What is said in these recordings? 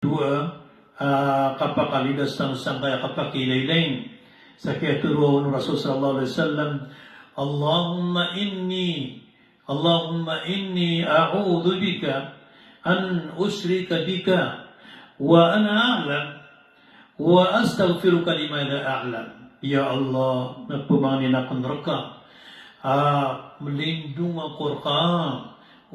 dua kapakalidas ng sangkaya kapakilailain sa kiyaturo ng Rasul sallallahu alaihi wasallam, Allahumma inni a'udhu bika an usrika bika wa ana a'lam wa astaghfiruka lima la a'lam. Ya Allah, nagpumangin akong raka, melindung ako ka,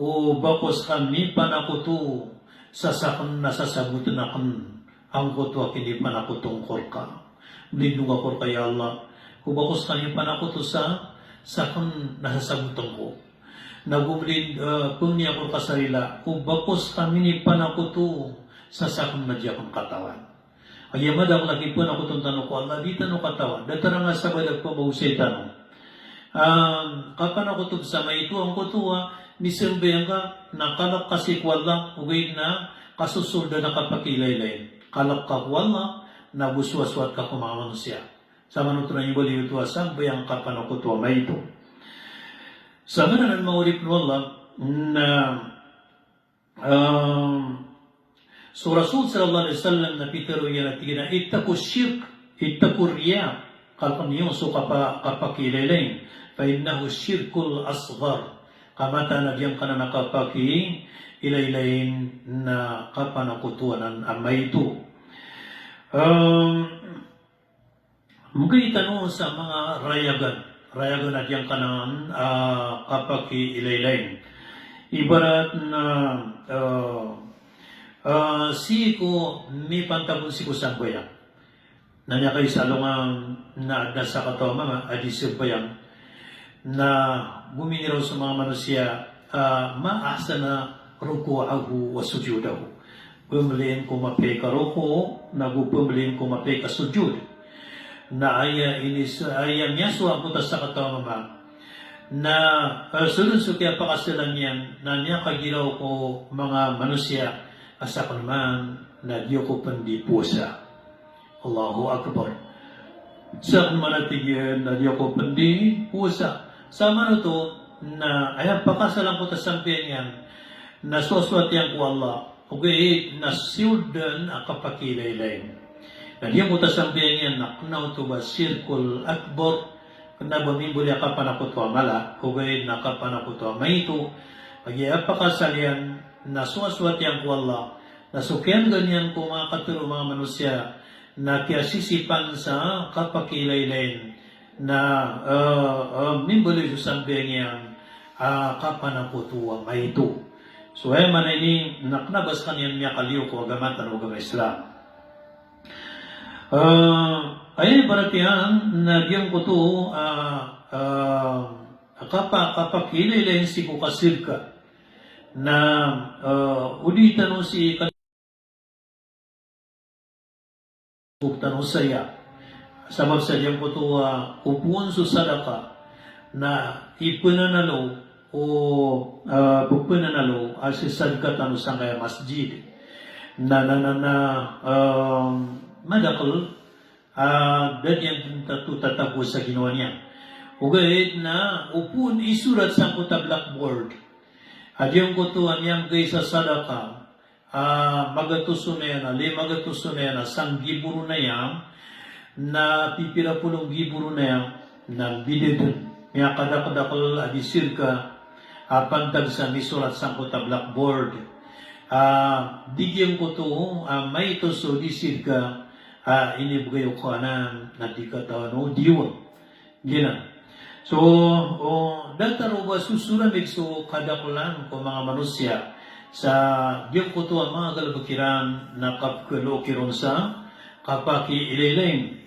o bakos kami panakuto, sasakan na sasagutan akong ang kuto kini panakutong korka. Melindung ako ka, ya Allah, o bakos kami panakuto sakan nasasagutan ko. Nagumlin punya ako kasarila, o bakos kami ni panakuto, sasakan na di akong katawan. Ayamad ako lagi po na kutong tanong ko, Allah, di tanong katawan. Datara nga sa balag po mausay tanong. Kapan ako ito sa may ito, ang kutuwa, misimbayang ka, nakalap kasi ko Allah, ugay na kasusulda na kapakilay-lay. Kalap ka ko Allah, nabuswaswat ka kumaman siya. Sa manutunan yung bali ito, asang bayang kapan ako ito, may ito. Sa manan maulip ng Allah, na so Rasul sallallahu alaihi wasallam na pitero yan at tigina, ittaku shirk, ittaku riya, kalpan niyo so kapakilalain, fa innahu shirkul asghar, kamata na diyang ka na nakapakilalain na kapanakutuan ang amay ito. Mungkin itanong sa mga rayagan na diyang ka na kapakilalain. Ibarat na siko may pantabon siko sa bayang. Nanya kayo sa alungang na nasa katawa mama, adisip bayang, na buminiraw sa mga manusia, maasa na ruku'ahu wa sujudahu. Pumiliin ko mapay ka ruku, pumiliin ko mapay ka sujud. Na ayam niya suwang puta sa katawa mama, na sulun kaya pakasilan yan, na niya kagiraw ko mga manusia, asa ko naman na diyo ko pandi pusa. Allahu Akbar. Sa manatigyan na diyo ko pandi pusa. Sama na to na ayang pakasalang ko tasampian yan na suswat yan ko Allah. Okay, na siudan akapakilay-lay. Na diyo ko tasampian yan na kunaw to ba sirkul akbar kanda ba mimbuli akapanakutwa mala. Okay, nakapanakutwa may ito. Pag-iap pakasalian na suwaswat yan ko Allah, nasukyan ganyan ko mga katuro mga manusia na kiyasisipan sa kapakilay-lain na mimbali sa sambiyang yan kapanakutuwa may ito. So ay man ini naknabas kanyan niya kaliw ko agamatan o agama Islam. Ay baratihan na diyan ko to kapakilay-lain si ko kasirka na ulitan mo si kanuktan o saya. Sabab sa diyang ko ito upuan sa sadaka na ipunanalo o pupunanalo as isadkatan sa kaya masjid na madakal dadyan tatabo sa ginawa niya. Ugayit na upuan isurat sa kuta blackboard. Adiyang kutuan yang gay sa sadaka, magatuso na yan, magatuso na yan, sang giburo na yan, na pipila pulong giburo na yan, na bididun. May kadakadakal adisir ka, pantag sa misurat sang kuta blackboard. Digyan ko to, may ito so disir ka, inibugayo ko na di katawan o diwan. Gina. So, dataro ba susuramig so kadakulan ko mga manusia sa diyang ko to ang mga galabakiran na kapkalokiron sa kapaki ililain.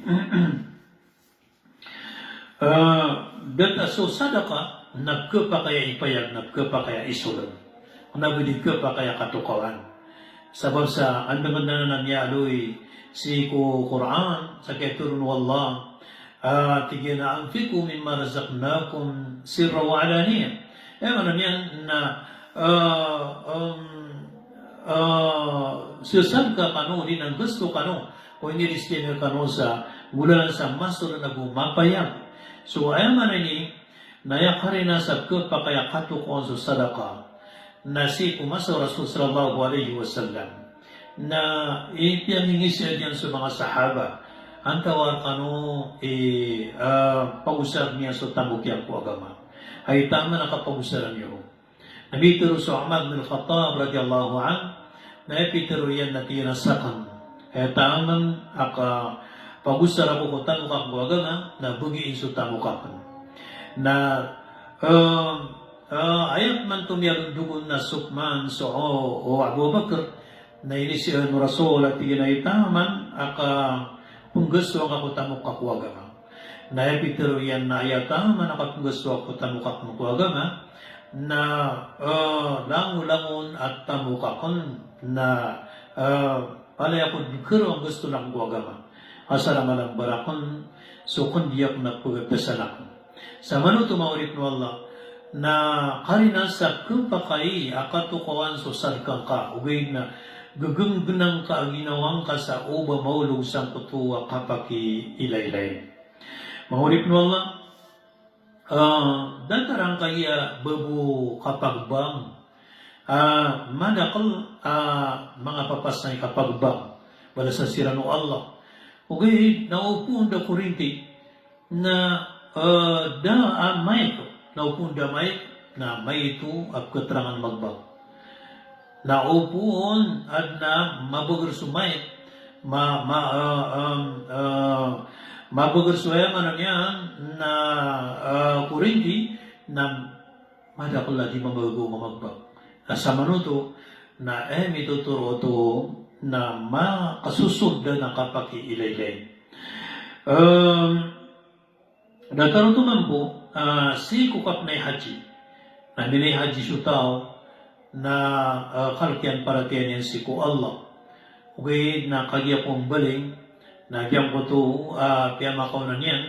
Data so sadaka, nagkapa kaya ipayag, nagkapa kaya isulan. Nabidi ka kaya katukawan. Sabab sa andaman na nangyaloy si ko Quran, sa keturun wallah, tigyan na anfiku mimma razaqnakum sirra wa alaniya. Ano yan na siyasan ka kano, din ang gusto kano, o inilistin ka kano sa gulan sa maso na nagumapayag. So ayaman ini, nayakari na sa pa kaya katukon sa sadaka, na si Umasa Rasul sallallahu alaihi wasallam. na ipinangingis diyan sa mga sahaba. Ang tawar kano pag-usap niya sa tamukyan ko agama. Ay tama na kapag-usaran niyo. Nabitiro sa Umar bin Khattab radiyallahu an na epitiro yan na tinasakan. Ay taman pag-usara ko ko tamukak ko agama na bugiin sa tamukakan. Na ayat man tumiyag dugon na sukman so o Abu Bakr na inisiyan mo Rasul at tiginaitaman kung gusto ang kakutamok kakuagama. Na epitero yan na ayataman na kung gusto ang kakutamok kakuagama na langulangon at tamukakon na palay ako dikero ang gusto lang kuagama. Asara malang barakon so kundiyak na pagkasanak. Sa manuto maulit no Allah na karina sa kumpakay akatukawan so sadkang ka ugay na gaganggunang ka ang ginawang ka sa uba maulog sang kutuwa kapaki ilaylay. Maulit no Allah datarang kaya babu kapagbang manakal mga papasay kapagbang wala sa sirano Allah ugay naupuan da kurinti na may ito naupun damay na may ito at keterangan magbag. Naupun at na mabagar sumay mabagar sumay yan na kurinti na madakala di mabago magbag. Sa manuto na mituturo ito na makasusod na kapaki-ilaylay. Dataro tuman po, si kukap na haji. Na nilay haji sutaw na kalkian paratian yan si ko Allah. Okay, na kagya pong baling, na diyan ko to, piyamakaw na niyan,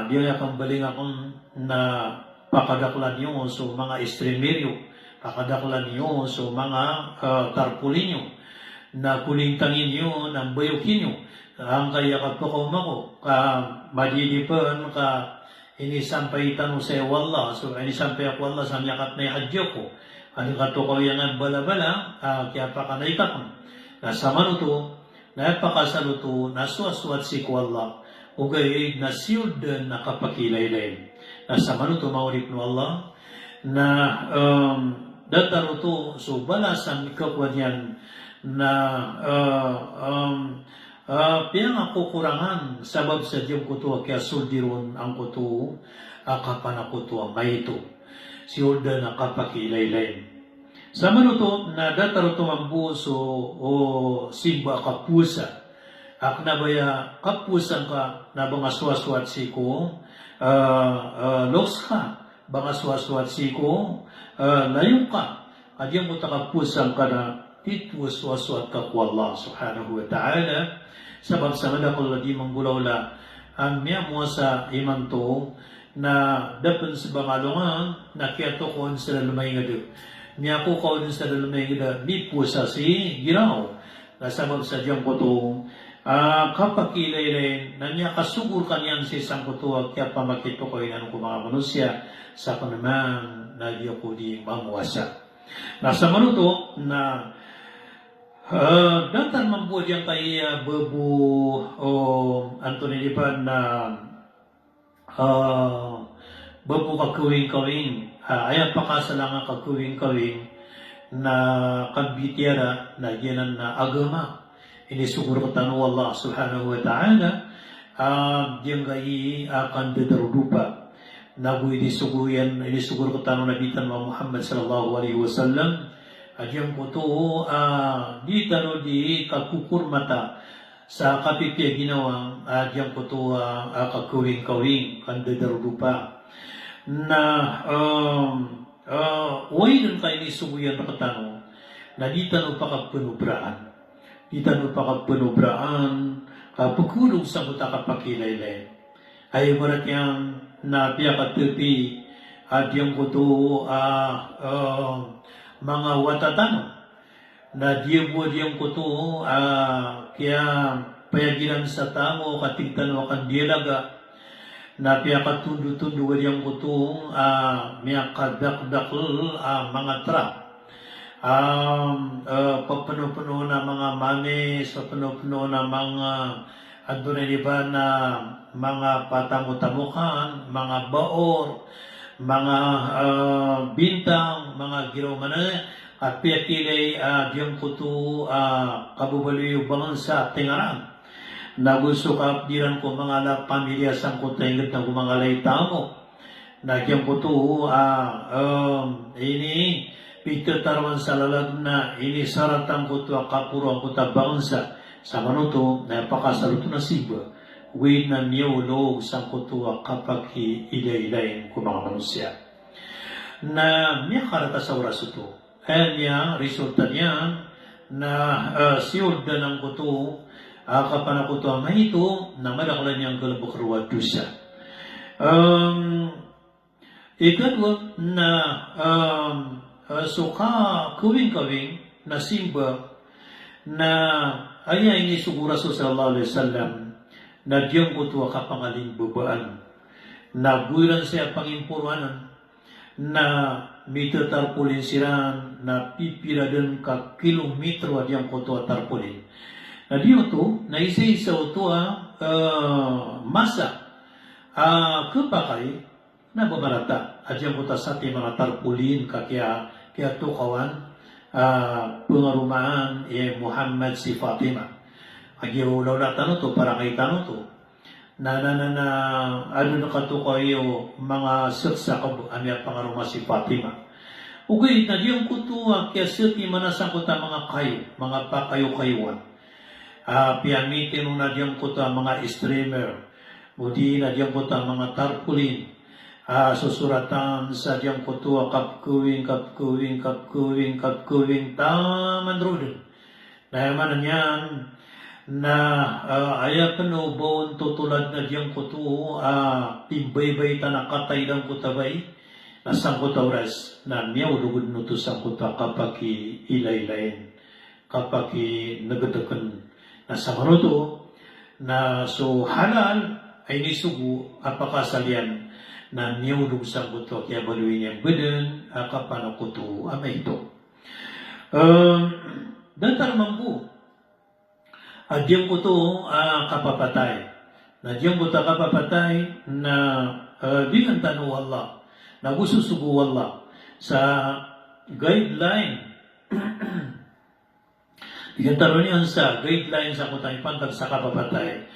diyan akong baling akong na pakadaklan niyo so mga estremeryo, pakadaklan niyo so mga tarpulin niyo, na kulintangin niyo, ng bayukin niyo, ang kaya kapakaumako, madilipan ka inisampaitan mo sa Allah, so inisampay ako Allah sa miyakat na ihadyo ko. Ano ka to kawayangan bala-bala, kaya pa ka naikakon. Nasa manuto, napakasaluto, nasuaswat si ko Allah, ugay nasiyod na kapakilaylay. Nasa manuto maulit no Allah, na dataruto, so balasan ikakwanyan na piyang ako kurangan sabab sa diyang kuto kaya suldiron ang kuto kapan ako to may ito si Ulda na kapakilaylay sa manuto na dataro tumambuso o simba kapusa ak nabaya kapusan ka na bangaswaswat si ko los ka bangaswaswat si ko layong ka adyang mo takapusan ka na titwaswaswat ka ko Allah subhanahu wa ta'ala sabab sa madakol na di manggulawla ang miyamuha sa imanto na dapat sa bangalungan na kiyatokon sa lalumay nga do. Miyako ko din sa lalumay nga do, di po sa si giraw na sabab sa diyang kutong kapakilaylay na niya kasugur kanyan sa isang kutuwag kaya pamakito ko inanong ko mga manusya sa kanaman na di ako di mamuwasa. Nasa manuto na datan mambuod yan kay Babu Anthony Lipan na Babu kakuwing-kawing ayan pakasalangan kakuwing-kawing na kagbitiyara na yanan na agama inisugur ko tanu Allah subhanahu wa ta'ala diyang gayi akan dadarudupa na bu inisugur ko tanu nabitan wa Muhammad sallallahu alaihi wasallam adyang ko to di tano di kakukur mata sa kapipya ginawang adyang ko to kakuwing-kawing kandadarudupa na way nun kayo ni subuyan na katano na di tano pa kapunubraan di tano pa kapunubraan pagkulong sa muta kapakilaylay ay marat yang na piya katupi adyang ko to mga watatano na diyo diyang kuto kaya payaginan sa tamo katigtan o kandilaga na piya katundu-tundu diyang kuto miya kadakdakl mga trap papuno-puno na mga manis, papuno-puno na mga ando na iba na mga patamu-tamukan, mga baor, mga bintang, mga giromana, at piyakilay diyang kutu kabubaliw bangon sa tingaran. Nagusukap diran ko mga pamilya sang kutengit na gumangalay tamo. Nagyang kutu ini pitatarwan sa lalag na ini saratang kutu kapuro ang kuta bangsa sa manuto na pakasaluto na siba. Wait na miyulog sang kutu kapag ilay-ilayin ko mga manusia. Na miya karata sa oras ito. Kaya resulta niya na siyod na ng kutu kapanakuto ang mahito na madaklan niyang kalabukruwa dusa. Ikatwa na suka kawing-kawing na simba na aya ini sugura sa sallallahu alaihi wasallam na diyang kutu kapangaling babaan na buiran siya pangimpuruanan na mita tarpulin siran na pipira din ka kilometro adiyang kutu tarpulin. Na diyo to, na isa-isa ito masa kapakay na babarata. Adiyang kuta sa ating mga tarpulin kaya to kawan pengarumaan Muhammad si Fatima. Agiulaw na tanong to, para kay tanong to. Ano na kato kayo mga saksa amya pangaruma si Fatima. Ugay na diyang kutuwa kaya sati manasang kuta mga kayo, mga pakayo-kayuan. Piyamitin na diyang kuta mga streamer. Mudi na diyang kuta mga tarpulin. Susuratan sa diyang kutuwa kapkuwing taman rodin. Nayaman niyan na ayapan bawon tutulad na diyang kutu timbay-bay tanakatay ng kutabay na sang kutawras na miyaw lugod no to sang kuta kapag ilay-layin kapag nagadakan na sa manuto na so halal ay nisugu apakasalian na miyaw lugod sang kuta kaya baluin niyang badan kapano kutu amay ito dantar mampu Adiyang ko to kapapatay. Na diyang ko ta kapapatay na di ang tanong Allah. Na gususugo Allah sa guideline. Di ang tanong niyan sa guideline sa kutang ipantag sa kapapatay.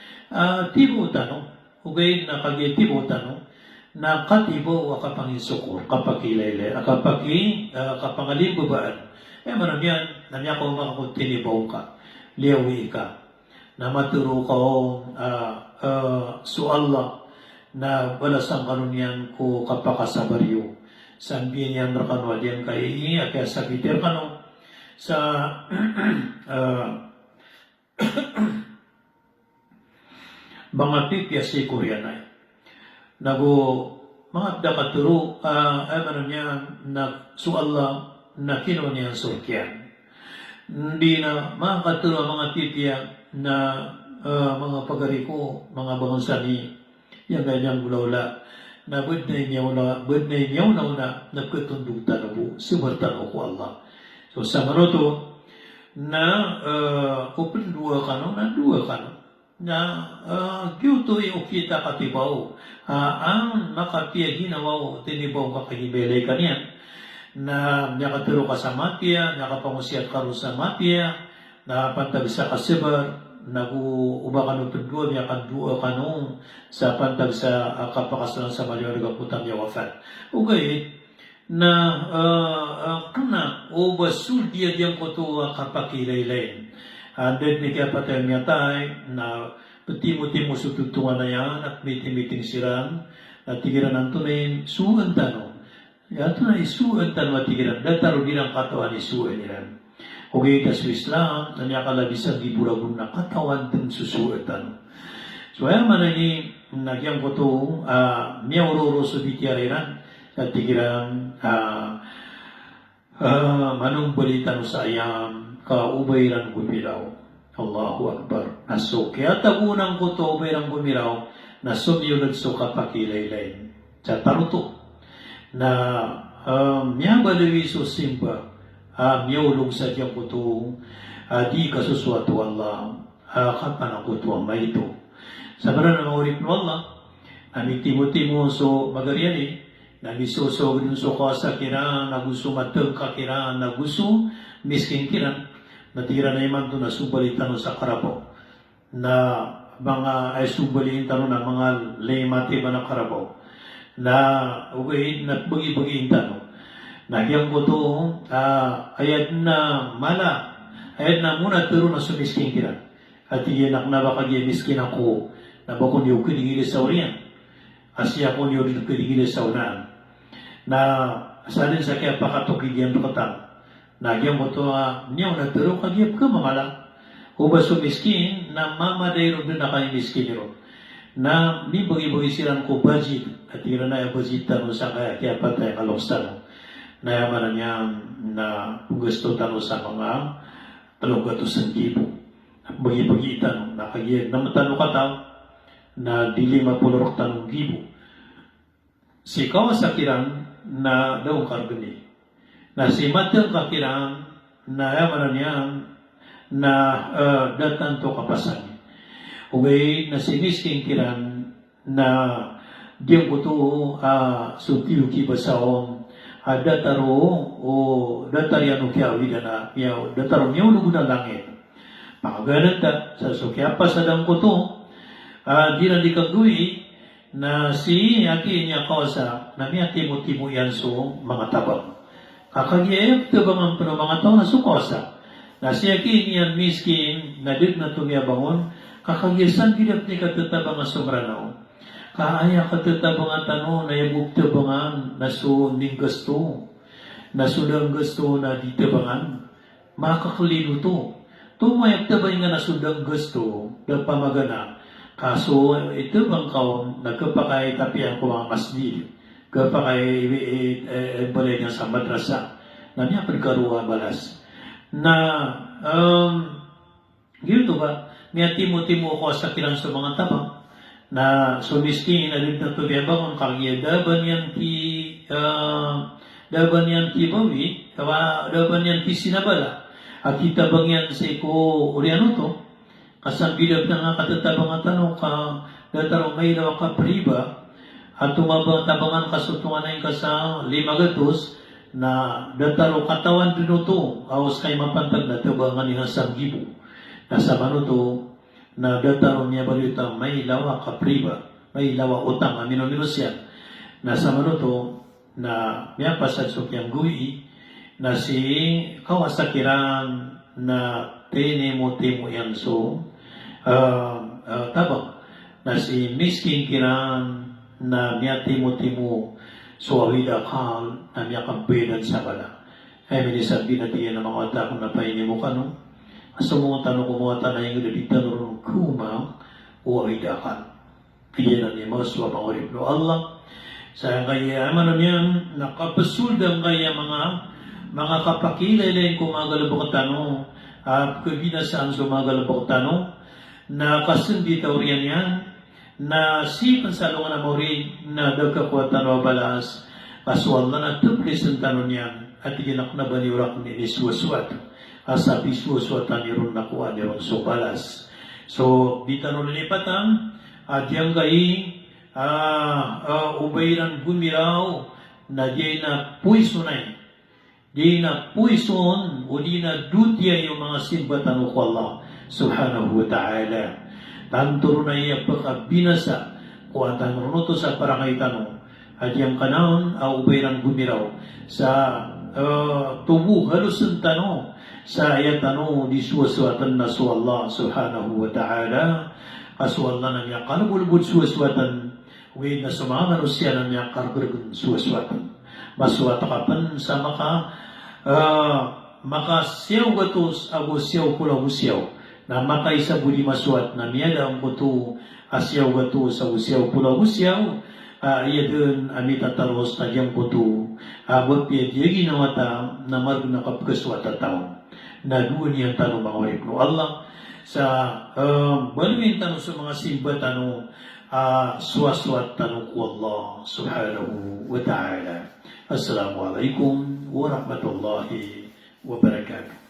Tibo tanong. Ugay na kagay tibo tanong. Na katibo wa kapanginsukur kapakilay kapangalibubaan. Manam yan, namya ko makakutinibaw ka. Liyawi ka na maturo ka su Allah na balasang kanunyan ko kapakasabaryo sambihin yan rakanwa diyan kay kaya sabitir kano sa mga pipya si Koreanay nago mga dakaturo manam yan na su Allah na kinuha niyan surkyan hindi na makakatulong mga titiya na mga pagariko, mga bangonsani, yung ganyang gulawla, na bud na inyaw na nagkatundutan na po, sumartan ko Allah. So sa maroto, na open dua ka no, na gyuto yung kita katibaw, ang makapiya ginawa, tinibaw kakagibelay ka niyan, na nakaturo ka sa mapya, nakapangusiat ka rin sa mapya, napantag sa kasibar, nag-uba ka nung tudwa, nakadua ka nung sa pantag sa kapakasalan sa maliwanag ang putang yawafat. Okay, na kana, o basuldiya diyan ko ito kapakilay-layin. Dahil ni kaya patay miyatay, na patimo-timo sututungan na yan, at meeting-meeting silang, at tigiran ng tunayin, suwan tanong. Yato na isuan tan matigiran, dataro bilang katawan isuan nilan. Okay, kaso Islam, nanya kalabisan di burabun na katawan din susuan tan. So ayan man ni nagyang ko to, miyawroro sa bitiariran, at tigiran, manong balitan sa ayam, kaubayran gumilaw. Allahu Akbar. Aso, kaya tagunang ko to, ubayran gumilaw, na sumyulad so kapakilay-layin. Sa taruto. Na miyabalawi so simba miyaulong sa diyang puto, di kasuswatu Allah, kapan ako tuwang may ito. Sa baran ng maurip no Allah, nami timo-timo so magaryan nami so rin so kasa kira, naguso mateng ka kira, naguso miskin kira, natira na iman to na subalitan sa karapo, na mga ay subalitan na mga lemati ba na karapo, na ugay na bagi-bagi intano. Nagyang ko to, ayad na mala, ayad na muna turo na sumiskin kira. At iyanak na baka diya miskin ako, na bako niyo kidigili sa uriyan. Asya ko niyo kidigili sa unaan. Na asalin sa kaya pakatokigyan to katang. Nagyang ko to, niyo na turo kagiyap ka mamala. Uba sumiskin, na mamadayro doon na kayo miskin nyo. Na may bagi-bagi silang ko budget, at ira na yung budget tanong sa kaya patay kaloksan. Nayaman niya na gusto tanong sa mga 300,000 bagi-bagi tanong nakagiyag na matanong ka tao na dili mapulorok tanong gibo si kawasakiran na daong karbini na si matang kakirang na yaman niya na datan to kapasan ugay na si misking kiran na diyang ko to suntiyo kibasaong dataro o dataryan kya widana ya dataro niyo lugu na langit paganan ta sa sukya pa sa dang ko to di na di kagui na si aki niya kausa na miya timo-timo yan so mga tabang kakagiyayag tabang ang puno mga tao na sukosa na si aki niyan miskin na dig na tumiya bangon kakagiyasan gidak ni katatabang ang sombranaw kaaya katatabang at ano na yung tabangan na so ning gusto na sudang gusto na di tabangan makakalino to tumayag tabay nga na sudang gusto na pamagana kaso ito bang kaon nagkapakay tapian ko mga masjid kapakay balay niya sa madrasa na niya pagkaruha balas na gito ba niya timo-timo ko sa kilang sa mga tabang na sumiskin alib na tubiya bangon kagya daban yan ti bawi daban yan ti sinabala at itabang yan sa iko uriano to kasang bilab na nga katatabang at tanong ka dataro may lawa ka priba at tumabang tabangan kasutungan na yung kasa 5 gatos na dataro katawan dino to awas kay mapantag na tabangan niya sa gibo nasa mano to na dataron niya balita may lawa kapriba, may lawa utang, amino-minos yan. Nasa mano to, na may pasad sukyang gui, na si kawasakiran na tenemo-temo yan so, tabang, na si miskin kiran na miya timo-timo so awida kal na miya kampedan sa bala. Ay minisabi na diyan ng mga takong napaini mo ka no? Semua tanah kumuatan yang ada di tanah kuma waidakan. Kiyanan ni maswa pangorip no Allah. Sayang kaya amanan yan nakapasuldan kaya mga kapakilay lain kumagalabok tanong at kabinasaan sumagalabok tanong na kasundi taurian yan na si pansalungan na mauri na dagkakuatan o balas kasuwal na natuplis ang tanong yan at iginak na baniurak ni Iswaswat. Asa biswaswatan niron nakuha niron so balas. So, di tanong lilipatan, at yang kay ubayran gumiraw na di na puisunay. Di na puison o di na dutya yung mga simbatan ko Allah subhanahu wa ta'ala. Tanturo na iya pagkabinasa kung ang tanong to sa parangay tanong. At yang kanon, ubayran gumiraw sa tubuh halus ang tanong sa ayat di suwaswatan na su Allah subhanahu wa ta'ala kasuwalna na niya kalabulbud suwaswatan wait na sumama manusia na niya karbergun suwaswatan maswata kapan sa maka siyaw gatos ago siyaw pulau siyaw na makaisa budi maswat na miyada ang kutu asyaw gatos ago siyaw pulau siyaw iya dun amita taros na diyang kutu abot piya diya ginawata na marunong nakapkaswata taon na doon yung tanong mga orip no Allah sa baluin tanong sa mga simba tanong swaswat tanong ko Allah subhanahu wa ta'ala. Assalamualaikum warahmatullahi wabarakatuh.